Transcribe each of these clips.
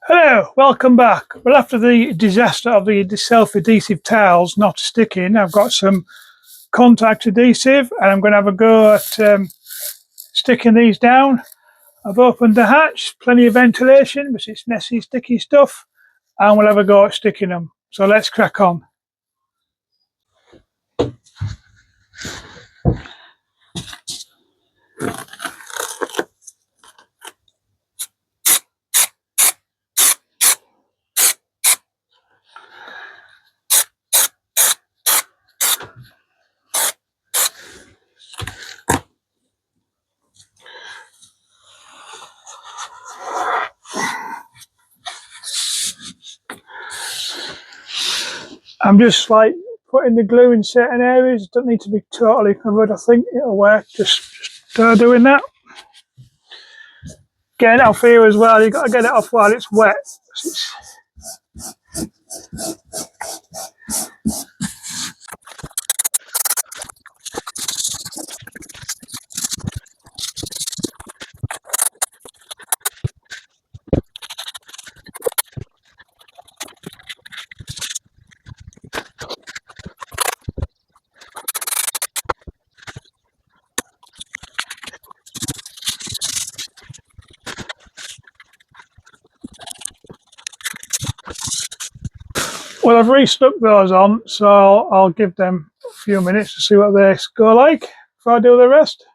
Hello, welcome back. Well, after the disaster of the self-adhesive tiles not sticking, I've got some contact adhesive and I'm going to have a go at sticking these down. I've opened the hatch, plenty of ventilation, but it's messy, sticky stuff, and we'll have a go at sticking them. So let's crack on. I'm just like putting the glue in certain areas. It doesn't need to be totally covered. I think it'll work. Just start doing that. Getting it off here as well. You've got to get it off while it's wet. Well, I've restuck those on, so I'll give them a few minutes to see what they go like before I do the rest.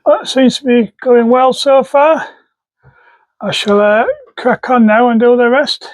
That seems to be going well so far. I shall crack on now and do the rest.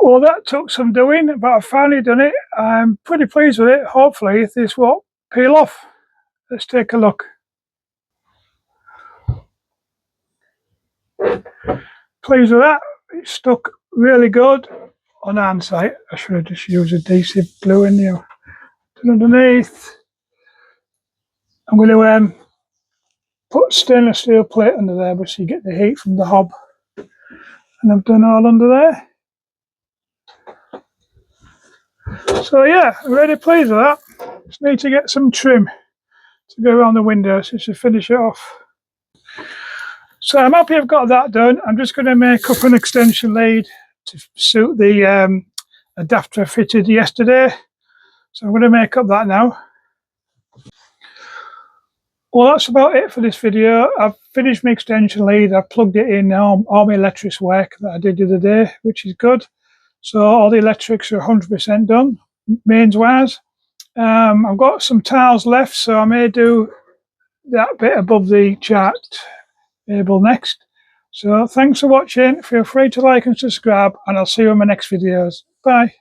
Well, that took some doing, but I've finally done it. I'm pretty pleased with it. Hopefully this won't peel off. Let's take a look. Pleased with that. It stuck really good. On hindsight, I should have just used adhesive glue in there. Underneath, I'm going to put stainless steel plate under there, but so you get the heat from the hob. And I've done all under there. So yeah, I'm really pleased with that. Just need to get some trim to go around the windows just to finish it off. So I'm happy I've got that done. I'm just going to make up an extension lead to suit the adapter I fitted yesterday. So I'm going to make up that now. Well, that's about it for this video. I've finished my extension lead. I've plugged it in now. All my electrics work that I did the other day, which is good. So all the electrics are 100% done, mains wise. I've got some tiles left, so I may do that bit above the chart table next. So thanks for watching. Feel free to like and subscribe, and I'll see you in my next videos. Bye.